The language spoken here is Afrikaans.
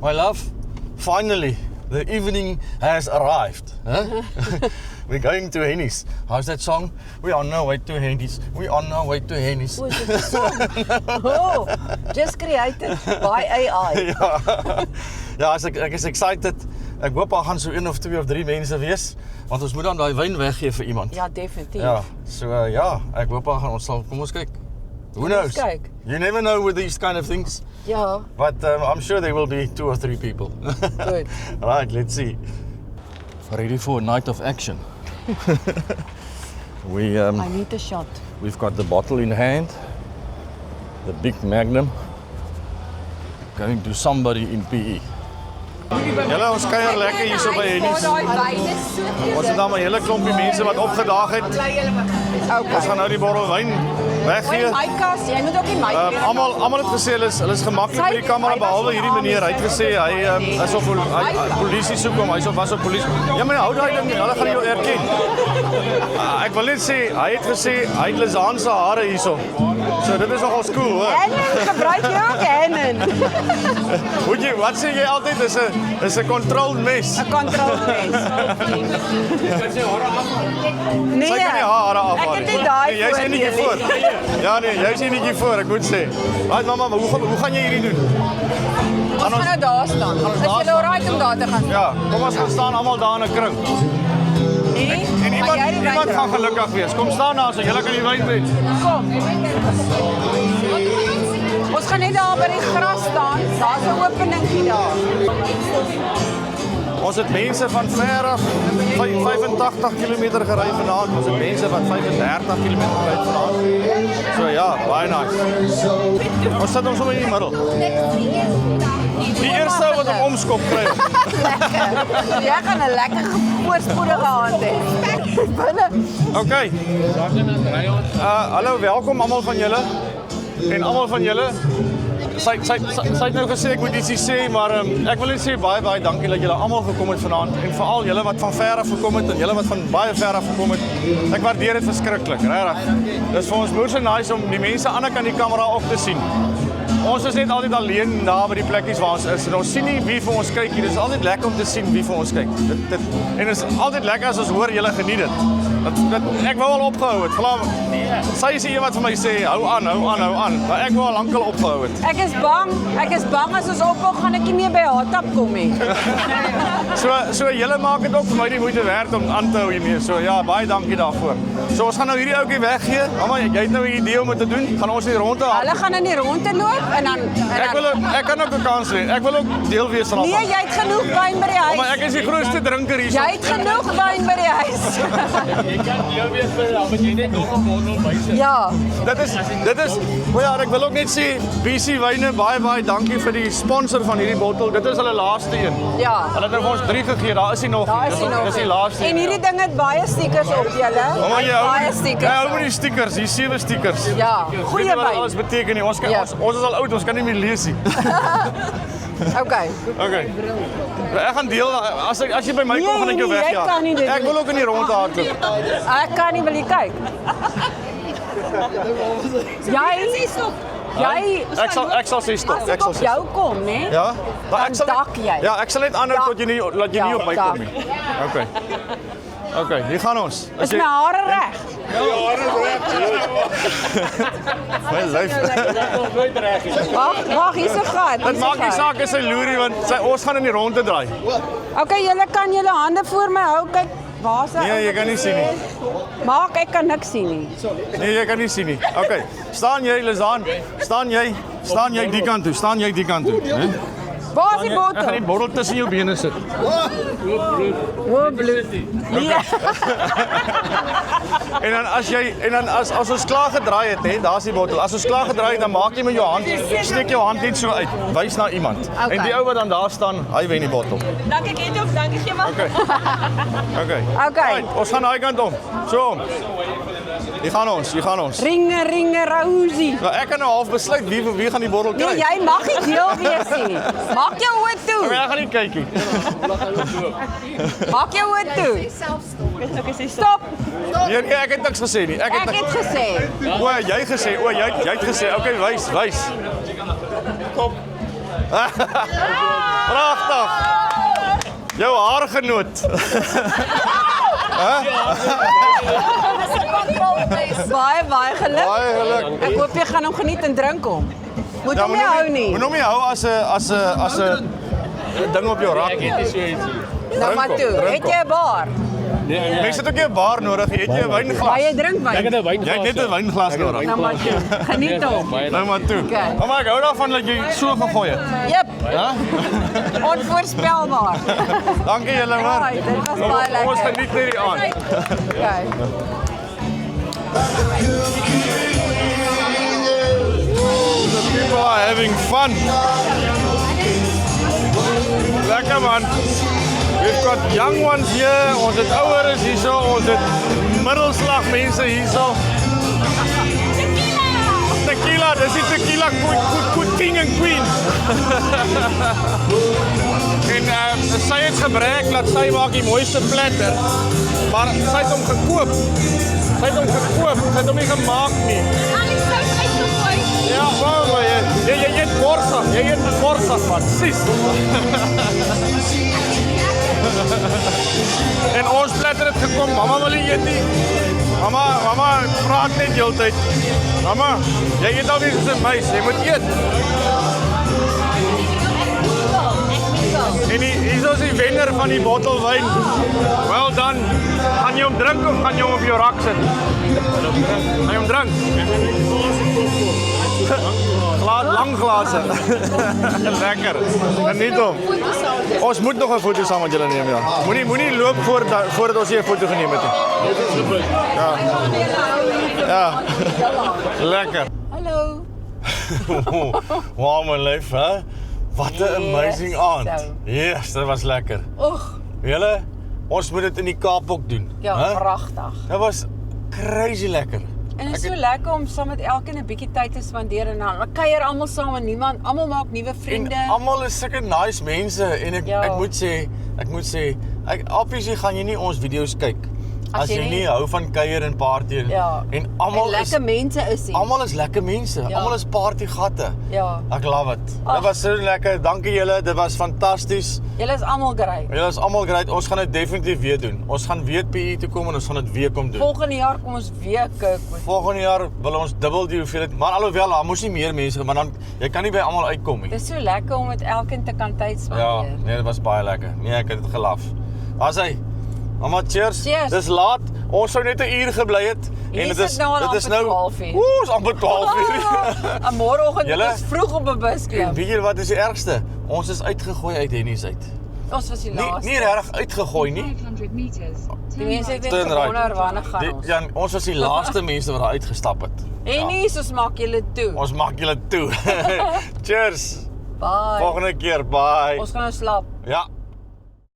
My love, finally, the evening has arrived. Huh? We're going to Henny's. How's that song? We on our way to Henny's. We on our way to Henny's. Oh, is dit 'n song? Oh, just created by AI. Ja, ek is excited. Ek hoop daar gaan so 1 of 2 of 3 mense wees, want ons moet dan daai wyn weggee vir iemand. Ja, definitief. Ja, so ja, ek hoop daar gaan ons sal kom ons kyk. Who knows? Kyk. You never know with these kind of things. Ja. But I'm sure there will be 2 or 3 people. Good. Right, let's see. Ready for a night of action. I need a shot. We've got the bottle in hand, the big Magnum, going to somebody in PE. Julle, ons kuier lekker hier so by Henny's. Ons het dan 'n hele klompie mense wat opgedaag het. Okay. Ons gaan nou die bottel wyn weggee. My kas, jy moet ook nie my. Almal het gesê hulle is gemaklik met die kamera behalwe hierdie meneer. Hy het gesê hy is op polisie soek hom. Hy's op was op polisie. Ja, maar hou daai ding, hulle gaan jou erken. Ek wil net sê hy het gesê hy het Lizaan se hare hierso. So dit is nogal cool, hoor. Hennen, gebruik jy ook hennen? Wat sê jy altyd is 'n controlled mess. 'n Controlled mess. Nee. Sy kan nie haar hare afhaal. Ek het nie daai Jy's voor enetjie voor. Ja nee, jy's enetjie voor, ek moet sê. Right mamma, hoe gaan jy hierdie doen? Ons gaan nou daar staan. Is jy alright om daar te gaan? Ja, kom ons gaan staan almal daar in 'n kring. En iemand gaan gelukkig wees. Kom staan daar so julle kan die wyn drink. Kom. Ons gaan net daar by die gras staan. Daar's 'n openingkie daar. Ons het mense van ver af 85 km gery vanaand. Ons het mense wat 35 km gery vanaand. So ja, baie nice. Ons sit ons sommer in die middel. Die eerste wat hom omskop kry. Jy gaan 'n lekker voorspoedige aand hê. Okay. Hallo, welkom almal van julle. En almal van julle. Sy het nou gesê ek moet ietsie sê, maar ek wil net sê baie dankie dat julle almal gekom het vanaand en veral julle wat van ver af gekom het en julle wat van baie ver af gekom het. Ek waardeer dit verskriklik, regtig. Dis vir ons moeë nice om die mense aan die kant die kamera op te sien. Ons is net altyd alleen daar by die plekkies waar ons is en ons sien nie wie vir ons kyk nie. Dit is altyd lekker om te sien wie vir ons kyk. En dit is altyd lekker as ons hoor julle geniet dit. Ek wou al opgehou het. Sy is die een wat vir my sê hou aan. Maar ek wou al lankal opgehou het. Ek is bang as ons ophou gaan ek nie meer by Hatap kom nie. So julle maak dit ook vir my die moeite werd om aan te hou hiermee. So ja, baie dankie daarvoor. So ons gaan nou hierdie ouetjie weggee. Mamma, jy het nou 'n idee om dit te doen. Gaan ons nie rondte hardloop. Hulle gaan in die rondte loop en dan Ek kan ook 'n kans hê. Ek wil ook deel wees van. Nee, jy het genoeg wyn by die huis. Maar ek is die grootste drinker hier. Jy het genoeg wyn by die huis. Jy kan deel wees van jy net nog 'n bottel bysit. Ja. Dit is ja, ek wil ook net sê BC Wyne baie dankie vir die sponsor van hierdie bottel. Dit is hulle laaste een. Ja. Hulle het nou vir ons 3 gegee. Daar is nie nog nie. Dis die laaste. En hierdie ding het baie stickers op julle. Maar jy Baie stickers. hou met die stickers. Hier 7 stickers. Ja, goeie Weet jy wat wyn. alles beteken nie. Ons is al oud, ons kan nie meer lees nie. Okay. Ek gaan deel as jy by my kom gaan ek jou Nee, jy wegjaag. kan nie dit Ek doen. wil ook in die rondte hardloop. Ek kan nie wil jy kyk. Ek sal sê stop. As ek op jou kom, né? Ja? Maar Dan dak jy. Ja, ek sal net aanhou tot jy nie op my dak. kom nie. Okay, hier gaan ons. Is my hare reg? My lyf. Wag, hier's 'n gat. Dit maak nie saak as hy loerie want ons gaan in die rondte draai. Okay, julle kan julle hande voor my hou. Kyk, waar's hy? Nee, jy kan nie sien nie. Maak, ek kan niks sien nie. Nee, jy kan nie sien nie. Okay, staan jy Lizaan? Staan jy die kant toe. Staan jy die kant toe, né? Waar is die Ek gaan bottel? die bottel tussen jou bene sit. O, bloed. Nee. En dan as ons klaar gedraai het, hè, daar's die bottel. As ons klaar gedraai het, dan maak jy met jou hand, steek jou hand net so uit, wys na iemand. Okay. En die ou wat dan daar staan, hy wen die bottel. Dankie Kentop, dankie Gemma. Okay. Okay. Right, ons gaan daai kant om. So om. Hier gaan ons. Ringe, Rosie. Nou, ek kan nou half besluit wie gaan die bottel kry. Nee, jy mag nie deel wees nie. Maak jou oë toe. Maar ek gaan nie kyk nie. Maak jou oë toe. Stop. Nee, ek het niks gesê nie. Ek het gesê. O, jy het gesê. Okay, wys. Kom. eggenoot. Baie geluk. Baie geluk. Ek hoop jy gaan hom geniet en drink hom. Moet hom nie hou nie. Moet hom nie hou as 'n ding op jou rak. Ek het nie so ietsie. Nou maar toe, drink het jy 'n bar? Mense het ook nie 'n bar nodig, jy het jy 'n wyngglas. Baie drink Ek het wyn. 'n wyn. Jy het net 'n wyngglas nodig. Nou maar toe, geniet hom. Nou maar toe. Okay. Maar ek hou daarvan dat jy so gegooi het. Jep, Ja? onvoorspelbaar. Dankie julle man. Ja, dit was baie lekker. Ons geniet net die aand. Okay. The people are having fun. Lekker man. We've got young ones here, ons het oueres hierso, ons het middelslag mense hierso. Tequila, dis die tequila king and queen. En sy het gebrek dat sy maak die mooiste platter, maar sy het hom gekoop. Sy het hom nie gemaak nie. Ja, maar jy eet borsig man, sis. En ons platter het gekom, mama wil nie eet nie. Mama praat net heeltyd. Mama, jy eet alweer soos 'n meis, jy moet eet. En hier is die wenner van die bottel wyn. Well done. Gaan jy hom drink of gaan jy hom op jou rak sit? Gaan jy hom drink? Lang glase. Lekker. Geniet hom. Ons moet nog 'n foto saam met julle neem, ja. Moenie loop voordat ons hier 'n foto geneem het nie. Ja. Lekker. Hallo. Wow, my lyf, hè? Wat 'n amazing aand. Yes, dit was lekker. Oeg, Julle, ons moet dit in die Kaap ook doen. ja, hè? pragtig. Dit was crazy lekker. En dit is so lekker om saam met elkeen 'n bietjie tyd te spandeer en dan kuier almal saam en almal maak nuwe vriende. En almal is sulke nice mense en Ja. ek moet sê, obviously gaan jy nie ons video's kyk as jy nie hou van kuier en party en Ja. en En almal lekker mense is hier. Almal is lekker mense. Ja. Almal is partygatte. Ja. Ek love it. Ag. Dit was so lekker. Dankie julle. Dit was fantasties. Julle is almal great. Julle is almal great. Ons gaan dit definitief weer doen. Ons gaan weer PE toe kom en ons gaan dit weer kom doen. Volgende jaar kom ons weer kyk. Volgende jaar wil ons dubbel die hoeveelheid, maar alhoewel daar moes nie meer mense, maar dan jy kan nie by almal uitkom nie. Dit is so lekker om met elkeen te kan tyd Ja, spandeer. nee, dit was baie lekker. Nee, ek het dit gelaf. Daar's hy. Mamma, cheers. Cheers. Dis laat. Ons sou net 'n uur gebly het Hier dit sit is nou al dit is amper nou 12 uur. Oeh, is amper 12 uur. En môreoggend Julle- is vroeg op 'n bus En klim. weet jy wat is die ergste? Ons is uitgegooi uit Hennies uit. Ons was die laaste. Nie regtig uitgegooi nie. 500 meters. Die mense het net Turn gewonder wanneer gaan Die- ons. Ja, ons was die laaste mense wat daar uitgestap het. En nie, ons maak julle toe. Ons maak julle toe. Cheers. Bye. Volgende keer, bye. Ons gaan nou slaap. Ja.